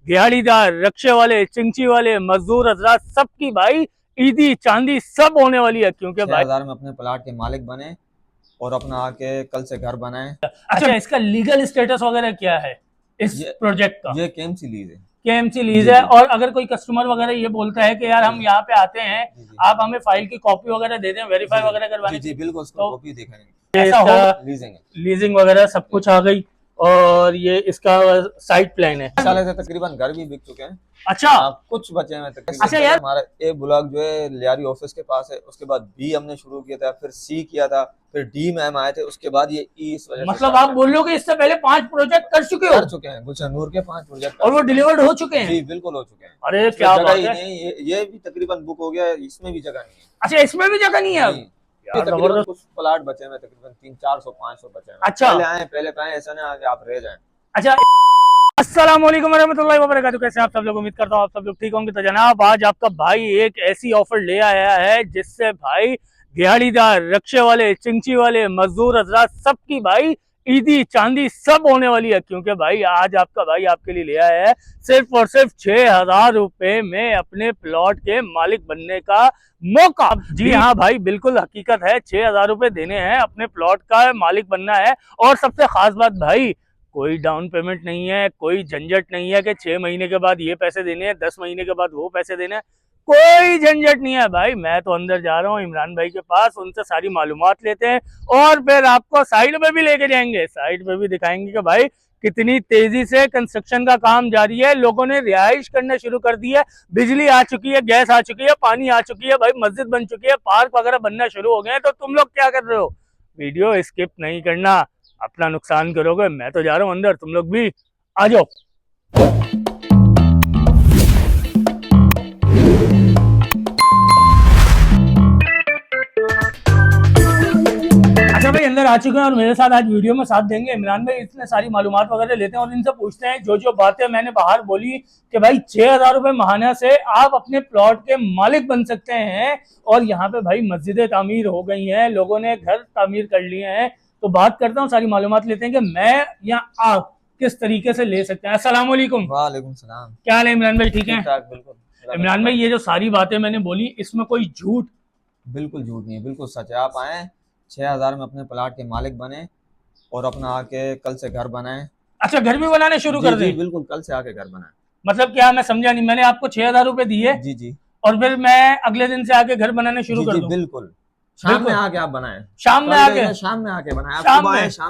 दिहाड़ीदार, रक्शे वाले, चिंची वाले, मजदूर हजरात, सबकी भाई ईदी चांदी सब होने वाली है, क्योंकि भाई 6,000 में अपने प्लाट के मालिक बने और अपना आके कल से घर बनाए। अच्छा, इसका लीगल स्टेटस वगैरह क्या है इस प्रोजेक्ट का? ये केएमसी लीज है। केएमसी लीज है। और अगर कोई कस्टमर वगैरह ये बोलता है कि यार हम यहाँ पे आते हैं, आप हमें फाइल की कॉपी वगैरह दे दें, वेरीफाई वगैरह करवाने जी बिल्कुल, उसको तो कॉपी दिखाएंगे। ऐसा हो, लीजिंग वगैरह सब कुछ आ गई। और ये इसका साइट प्लान है। साल से तकरीबन घर भी बिक चुके हैं। अच्छा, कुछ बचे हैं तकरीबन। अच्छा यार, हमारा ए ब्लॉक जो है लियारी ऑफिस के पास है, उसके बाद बी हमने शुरू किया था, फिर सी किया था, फिर डी में हम आए थे, उसके बाद ये ई। इस वजह मतलब आप बोल रहे हो कि इससे पहले 5 प्रोजेक्ट कर चुके हो? कर चुके हैं, गुलशन नूर के 5 प्रोजेक्ट और वो डिलीवर्ड हो चुके हैं? जी बिल्कुल हो चुके हैं। अरे क्या बात जगह है। ही नहीं, ये भी तकरीबन बुक हो गया, इसमें भी जगह नहीं है। अच्छा, इसमें भी जगह नहीं है अब? यार तकरीबन कुछ प्लाट बचे हैं, तकरीबन 300-400-500 बचे हैं। अच्छा, पहले पाए ऐसा ना आगे आप रह जाएं। अच्छा, अस्सलाम वालेकुम रहमतुल्लाहि व बरकातहू। कैसे आप सब लोग? उम्मीद करता हूँ आप सब लोग ठीक होंगे। तो जनाब, आज आपका भाई एक ऐसी ऑफर ले आया है जिससे भाई दिहाड़ीदार, रक्शे वाले, चिंची वाले, मजदूर हजरात, सबकी भाई ईदी चांदी सब होने वाली है, क्योंकि भाई आज आपका भाई आपके लिए ले आया है सिर्फ और सिर्फ 6,000 रुपए में अपने प्लॉट के मालिक बनने का मौका। जी हाँ भाई, बिल्कुल हकीकत है, 6,000 रुपए देने हैं, अपने प्लॉट का मालिक बनना है। और सबसे खास बात भाई, कोई डाउन पेमेंट नहीं है, कोई झंझट नहीं है कि 6 महीने के बाद ये पैसे देने हैं, 10 महीने के बाद वो पैसे देने हैं, कोई झंझट नहीं है भाई। मैं तो अंदर जा रहा हूँ इमरान भाई के पास, उनसे सारी मालूमात लेते हैं और फिर आपको साइड में भी लेके जाएंगे, साइड में भी दिखाएंगे कि भाई कितनी तेजी से कंस्ट्रक्शन का काम जारी है। लोगों ने रिहाइश करना शुरू कर दी है, बिजली आ चुकी है, गैस आ चुकी है, पानी आ चुकी है, भाई मस्जिद बन चुकी है, पार्क वगैरह बनना शुरू हो गए हैं। तो तुम लोग क्या कर रहे हो? वीडियो स्किप नहीं करना, अपना नुकसान करोगे। मैं तो जा रहा हूँ अंदर, तुम लोग भी आ जाओ। अच्छा भाई, अंदर आ चुके हैं और मेरे साथ आज वीडियो में साथ देंगे इमरान भाई। इतने सारी मालूमात वगैरह लेते हैं और इनसे पूछते हैं जो जो बातें मैंने बाहर बोली कि भाई 6,000 रुपए माहाना से आप अपने प्लॉट के मालिक बन सकते हैं। और यहाँ पे भाई मस्जिदें तामीर हो गई हैं, लोगों ने घर तामीर कर लिए हैं। तो बात करता हूँ, सारी मालूमात लेते हैं कि मैं या आप किस तरीके से ले सकते हैं। अस्सलाम वालेकुम। वालेकुम सलाम। क्या हाल है इमरान भाई? ठीक है बिल्कुल। इमरान भाई, ये जो सारी बातें मैंने बोली, इसमें कोई झूठ? बिल्कुल झूठ नहीं है, बिल्कुल सच है। आप आए 6,000 में अपने प्लाट के मालिक बने और अपना आके कल से घर बनाए। अच्छा, घर भी बनाने शुरू कर दें? बिल्कुल, कल से आके घर बनाए। मतलब क्या? मैं समझा नहीं। मैंने आपको 6,000 रुपए दिए जी और फिर मैं अगले दिन से आके घर बनाने शुरू कर दूं? बिल्कुल, शाम में आके आप बनाए। शाम में आके बनाए, शाम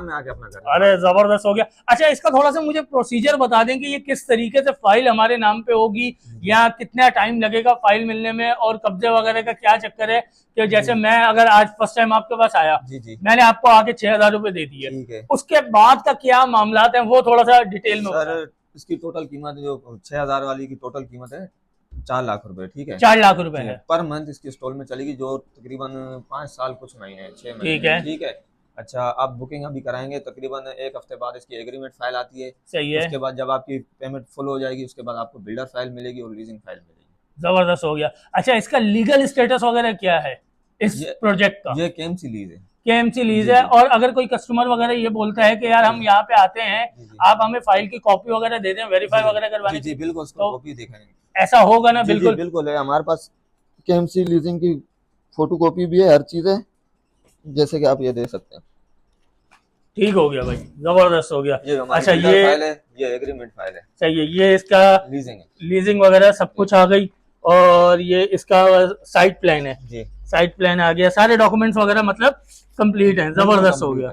में आके अपना घर। अरे जबरदस्त हो गया। अच्छा, इसका थोड़ा सा मुझे प्रोसीजर बता दें कि ये किस तरीके से फाइल हमारे नाम पे होगी, या कितना टाइम लगेगा फाइल मिलने में, और कब्जे वगैरह का क्या चक्कर है? कि जैसे मैं अगर आज फर्स्ट टाइम आपके पास आया, मैंने आपको आके 6,000 रुपए दे दिए, उसके बाद का क्या मामला है वो थोड़ा सा डिटेल में सर। इसकी टोटल कीमत जो 6,000 वाली की टोटल कीमत है 4 लाख रुपए। ठीक है, 4 लाख रुपए है पर मंथ इसकी इंस्टॉलमेंट चलेगी, जो तकरीबन 5 साल कुछ महीने 6 महीने। ठीक है। अच्छा, आप बुकिंग अभी कराएंगे, तकरीबन 1 हफ्ते बाद इसकी एग्रीमेंट फाइल आती है। सही है। उसके बाद जब आपकी पेमेंट फुल हो जाएगी, उसके बाद आपको बिल्डर फाइल मिलेगी और लीजिंग फाइल मिलेगी। जबरदस्त हो गया। अच्छा, इसका लीगल स्टेटस वगैरह क्या है इस प्रोजेक्ट का? ये केएमसी लीज है। केएमसी लीज है। और अगर कोई कस्टमर वगैरह ये बोलता है कि यार हम यहाँ पे आते हैं, आप हमें फाइल की कॉपी वगैरह दे दें, वेरीफाई वगैरह करवाने? जी बिल्कुल, उसको कॉपी दिखाएंगे। ऐसा होगा ना? बिल्कुल बिल्कुल है, हमारे पास केएमसी लीजिंग की फोटो कॉपी भी है, हर चीज है, जैसे कि आप ये देख सकते हैं। ठीक हो गया भाई, जबरदस्त हो गया। अच्छा, ये फाइल है, ये एग्रीमेंट फाइल है। सही है। ये इसका लीजिंग वगैरह सब कुछ आ गई। और ये इसका साइट प्लान है जी, साइट प्लान आ गया, सारे डॉक्यूमेंट्स वगैरह मतलब कंप्लीट हैं। जबरदस्त हो गया,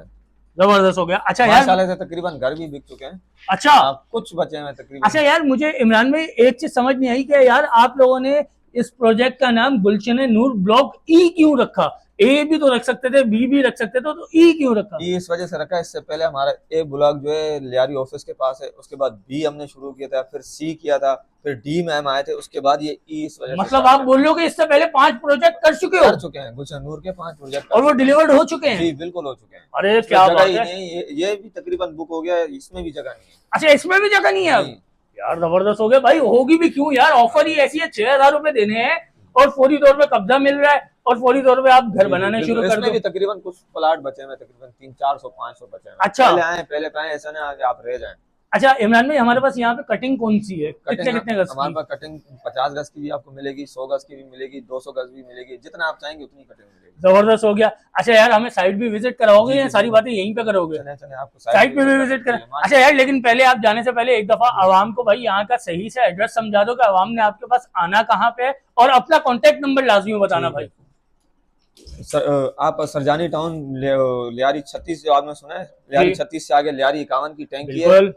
जबरदस्त हो गया। अच्छा यार, साल से तकरीबन घर भी बिक चुके हैं। अच्छा, कुछ बचे हैं तकरीबन। अच्छा यार, मुझे इमरान भाई एक चीज समझ नहीं आई कि यार आप लोगों ने इस प्रोजेक्ट का नाम गुलशन नूर ब्लॉक ई क्यों रखा? ए भी तो रख सकते थे, बी भी रख सकते थे, तो ई क्यों रखा? ई इस वजह से रखा है, इससे पहले हमारा ए ब्लॉक जो है लियारी ऑफिस के पास है, उसके बाद बी हमने शुरू किया था, फिर सी किया था, फिर डी में हम आए थे, उसके बाद ये ई। इस वजह मतलब आप बोल रहे हो कि इससे पहले 5 प्रोजेक्ट कर चुके हैं? गुलशन नूर के 5 प्रोजेक्ट और वो डिलीवर्ड हो चुके हैं? जी बिल्कुल हो चुके हैं। अरे क्या बात है। ये भी तकरीबन बुक हो गया, इसमें भी जगह नहीं है। अच्छा, इसमें भी जगह नहीं है अब? यार जबरदस्त हो गया भाई। होगी भी क्यों यार? ऑफर ही ऐसी है, 6,000 रुपए देने हैं और फौरी तौर पे कब्जा मिल रहा है और फौरी तौर पे आप घर बनाने शुरू कर दो। तकरीबन कुछ प्लाट बचे हैं, तकरीबन 300-400-500 बचे हैं। अच्छा, पहले पाए ऐसा ना आगे आप रह जाएं। अच्छा इमरान भाई, हमारे पास यहाँ पे कटिंग कौन सी है, कितने कितने गज हमारे की? पास कटिंग 50 गज की भी आपको मिलेगी, 100 गज की भी मिलेगी, 200 गज भी मिलेगी, जितना आप चाहेंगे उतनी कटिंग मिलेगी। जबरदस्त हो गया। अच्छा यार, हमें साइट भी विजिट कराओगे जी या जी सारी बिल्कुल, बातें यहीं पे करोगे? चले चले आपको साइट पे भी करने विजिट के करें। लिए अच्छा यार, लेकिन पहले आप जाने से पहले एक दफा जी। आवाम को भाई यहाँ का सही से एड्रेस समझा दो कि आवाम ने आपके पास आना कहाँ पे है, और अपना कॉन्टेक्ट नंबर लाजमी बताना जी भाई। आप सरजानी टाउन लियारी 36 जो आपने सुना है, लियारी जी 36 से आगे लियारी 51 की टैंकी है। बिल्कुल।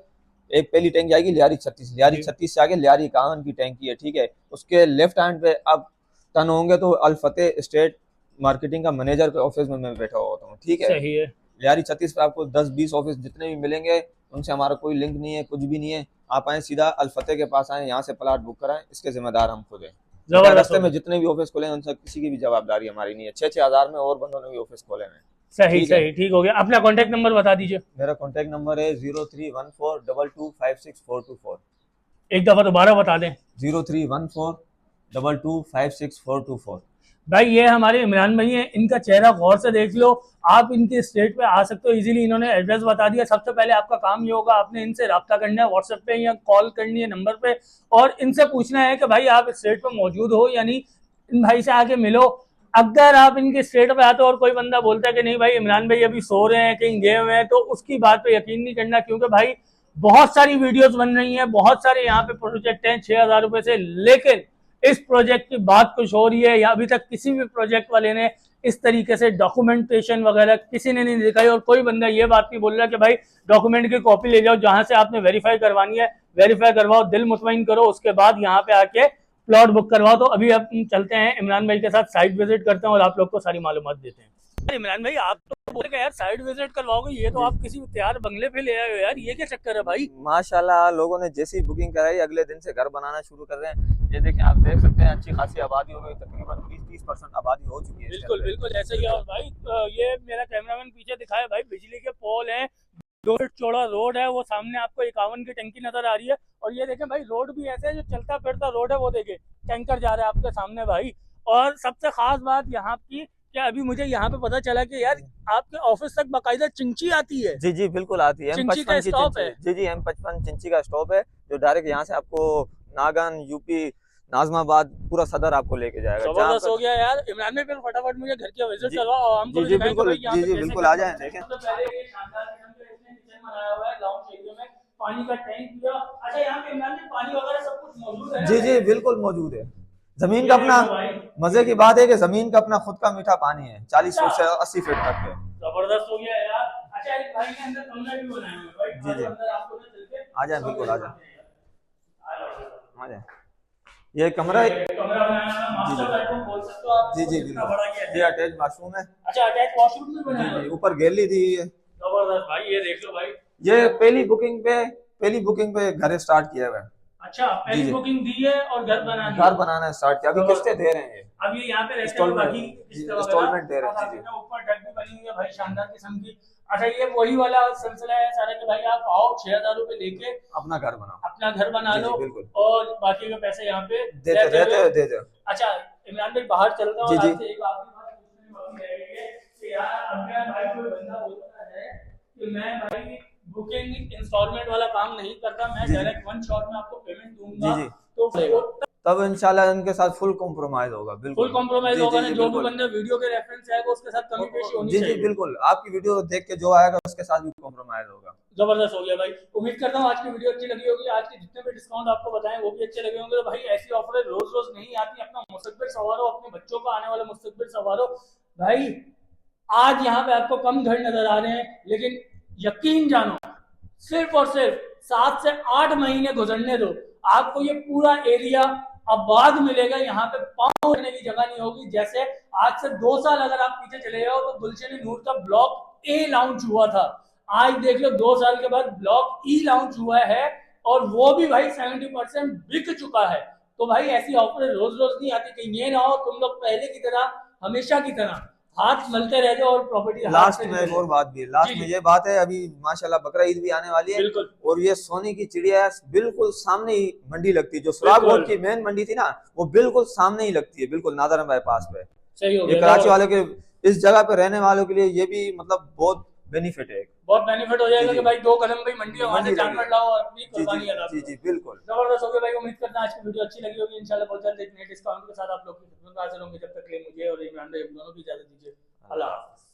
एक पहली टैंकी आएगी लियारी 36, लियारी जी 36 से आगे लियारी 51 की टैंकी है, ठीक है। उसके लेफ्ट हैंड पे आप टर्न होंगे तो अल फतेह स्टेट मार्केटिंग का मैनेजर के ऑफिस में मैं बैठा हुआ होता हूँ, ठीक है। सही है। लियारी 36 पे आपको 10-20 ऑफिस जितने भी मिलेंगे, उनसे हमारा कोई लिंक नहीं है, कुछ भी नहीं है। आप आए सीधा अल फतेह के पास आए, यहाँ से प्लाट बुक कराएं, इसके जिम्मेदार हम खुद हैं। जबरदस्त रास्ते हो में गया। जितने भी ऑफिस खोले उनसे किसी की भी जवाबदारी हमारी नहीं है। 6-6 हज़ार में और बंदों ने भी ऑफिस खोले हैं, सही ठीक है। सही, ठीक हो गया। अपना कॉन्टेक्ट नंबर बता दीजिए मेरा कॉन्टैक्ट नंबर है 0314225644, एक दफा दोबारा बता दें। 0314225644। भाई ये हमारे इमरान भाई हैं, इनका चेहरा गौर से देख लो। आप इनके स्टेट पे आ सकते हो इजीली, इन्होंने एड्रेस बता दिया। सबसे पहले आपका काम ये होगा, आपने इनसे रब्ता करना है व्हाट्सएप पे या कॉल करनी है नंबर पे, और इनसे पूछना है कि भाई आप स्टेट पे मौजूद हो या नहीं, इन भाई से आके मिलो। अगर आप इनके स्टेट पे आते हो और कोई बंदा बोलता है कि नहीं भाई इमरान भाई अभी सो रहे हैं, कहीं गए हुए हैं, तो उसकी बात पे यकीन नहीं करना, क्योंकि भाई बहुत सारी वीडियोस बन रही हैं, बहुत सारे यहाँ पे प्रोजेक्ट हैं 6,000 रुपए से, लेकिन इस प्रोजेक्ट की बात कुछ हो रही है, या अभी तक किसी भी प्रोजेक्ट वाले ने इस तरीके से डॉक्यूमेंटेशन वगैरह किसी ने नहीं दिखाई, और कोई बंदा ये बात नहीं बोल रहा कि भाई डॉक्यूमेंट की कॉपी ले जाओ, जहां से आपने वेरीफाई करवानी है वेरीफाई करवाओ, दिल मुतमईन करो, उसके बाद यहाँ पे आके प्लॉट बुक करवाओ। तो अभी अब चलते हैं इमरान भाई के साथ, साइट विजिट करते हैं और आप लोग को सारी मालूमात देते हैं। इमरान भाई आप तो बोले कि यार साइट विजिट करवाओगे, ये तो आप किसी तैयार बंगले पे ले आए हो यार, ये क्या चक्कर है भाई? माशाल्लाह लोगों ने जैसी बुकिंग कराई अगले दिन से घर बनाना शुरू कर रहे हैं। ये देखें, आप देख सकते हैं अच्छी खासी आबादी हो गई, तकरीबन 20-30% आबादी हो चुकी है। बिल्कुल बिल्कुल ऐसे ही है। और भाई ये मेरा कैमरामैन पीछे दिखाया भाई, बिजली के पोल हैं, 2 फीट चौड़ा रोड है, वो सामने आपको 51 की टंकी नजर आ रही है, और ये देखें भाई रोड भी ऐसे है जो चलता फिरता रोड है, वो देखें टैंकर जा रहा है आपके सामने भाई। और सबसे खास बात यहाँ की, क्या अभी मुझे यहाँ पे पता चला कि यार आपके ऑफिस तक बाकायदा चिंची आती है। जी जी बिल्कुल आती है, चिंची का M55 की स्टॉप है। जी जी M55 चिंची का स्टॉप है, जो डायरेक्ट यहाँ से आपको नागन, यूपी, नाजमाबाद, पूरा सदर आपको लेके जाएगा। जबरदस्त हो गया यार। इमरान भाई फिर फटाफट मुझे घर की विजिट करवाओ और हमको जी जी दिखाएं कि बिल्कुल, भाई यहाँ जी पे जी कैसे बिल्कुल क्या आ जाएं, बनता है। देखें। सबसे पहले ये शानदार किस्म का इसने किचन बनाया हुआ है लॉन्च एरिया में, पानी का टैंक दिया। अच्छा यहाँ पे इमरान भाई पानी वगैरह सब कुछ मौजूद है ना? जी जी बिल्कुल मौजूद है। जमीन का ये अपना, देखो भाई, मजे की बात है कि जमीन का अपना खुद का मीठा पानी है, 40 अच्छा फीट से 80 फीट तक है। जबरदस्त हो गया यार। अच्छा एक भाई ने अंदर कमरा भी बनाया हुआ है भाई, जी जी अंदर आपको ना चल के आ जाए, बिल्कुल आ जाए, आ जाओ। आ जाए। ये कमरा है, कमरा बनाया है, जी मास्टर जी बेडरूम बोल सकते हो आप जी इसको, जी कितना बिल्कुल, बड़ा किया ये है। अटैच बाथरूम है। अच्छा अटैच वॉशरूम भी जी बनाया हुआ जी है। ऊपर गैलरी दी है। जबरदस्त भाई, ये देख लो भाई। ये पहली बुकिंग पे घर स्टार्ट किया हुआ है। अच्छा जी पहली जी बुकिंग दी है और घर बना घर बनाना स्टार्ट किया, अभी किस्तें दे रहे हैं। अब ये यहाँ पे रहते हैं इंस्टॉलमेंट, बाकी जी किस्तें वगैरह, इंस्टॉलमेंट दे रहे और हैं। जी आगे में ऊपर डक भी बनी हुई है भाई शानदार किस्म की। अच्छा ये वही वाला सिलसिला है सारा कि भाई आप आओ 6,000 रुपए लेके अपना घर बनाओ, अपना घर बना जी लो, जी बिल्कुल, और बाकी के पैसे यहाँ पे देते रहते हो, देते हो। अच्छा इमरान भाई बाहर चलता हूँ जी और जी आपसे एक आखिरी बात पूछने बाकी रह गई है कि यार अगर भाई कोई बंदा बोलता है कि मैं भाई बुकिंग इंस्टॉलमेंट वाला काम नहीं करता, मैं जी जी डायरेक्ट वन शॉट में आपको पेमेंट जी दूंगा, जी, तो वो तब इंशाल्लाह इनके साथ फुल कॉम्प्रोमाइज होगा, फुल बिल्कुल। कॉम्प्रोमाइज जी होगा जी ना, जी जो भी बिल्कुल, बंदा वीडियो के रेफरेंस आएगा उसके साथ कमी पेशी होनी जी जी चाहिए। बिल्कुल, आपकी वीडियो देख के जो आएगा उसके साथ भी कॉम्प्रोमाइज होगा। जबरदस्त हो गया भाई। उम्मीद करता हूँ आज की वीडियो अच्छी लगी होगी, आज के जितने भी डिस्काउंट आपको बताएं वो भी अच्छे लगे होंगे। तो भाई ऐसी ऑफर रोज रोज नहीं आती, अपना मुस्तकबिल संवारो, अपने बच्चों का आने वाला मुस्तकबिल संवारो भाई। आज यहाँ पे आपको कम घर नजर आ रहे हैं, लेकिन यकीन जानो सिर्फ और सिर्फ 7 से 8 महीने गुजरने दो, आपको ये पूरा एरिया आबाद मिलेगा। यहाँ पे पाँव रखने की जगह नहीं होगी। जैसे आज से 2 साल अगर आप पीछे चले जाओ तो गुलशन नूर का ब्लॉक ए लॉन्च हुआ था, आज देख लो 2 साल के बाद ब्लॉक ई लॉन्च हुआ है, और वो भी भाई 70% बिक चुका है। तो भाई ऐसी ऑफर रोज रोज नहीं आती, कहीं ये ना हो तुम लोग पहले की तरह हमेशा की तरह हाथ मलते रह जाओ और प्रॉपर्टी लास्ट में एक और बात भी है, लास्ट जी, में जी। ये बात है, अभी माशाल्लाह बकरा ईद भी आने वाली है, बिल्कुल और ये सोने की चिड़िया है, बिल्कुल सामने ही मंडी लगती है, जो सुराग बिल्कुल। रोड की मेन मंडी थी ना, वो बिल्कुल सामने ही लगती है, बिल्कुल नादरम बाईपास पे। सही हो ये गया। कराची वाले के, इस जगह पे रहने वालों के लिए ये भी मतलब बहुत बेनिफिट है एक। बहुत बेनिफिट हो जाएगा जी, कि जी। भाई 2 कदम भाई मंडी है, वहां से मंडी जानवर लगी है। लाओ और अपनी जी कुर्बानी अदा जी करो। जी बिल्कुल। जबरदस्त हो गया भाई, उम्मीद करता हूं आज की वीडियो अच्छी लगी होगी। इंशाल्लाह बहुत जल्द एक नए डिस्काउंट के साथ आप लोग की खिदमत में हाजिर होंगे। जब तक के लिए मुझे और इमरान भाई दोनों की इजाजत दीजिए। अल्लाह हाफ़िज़।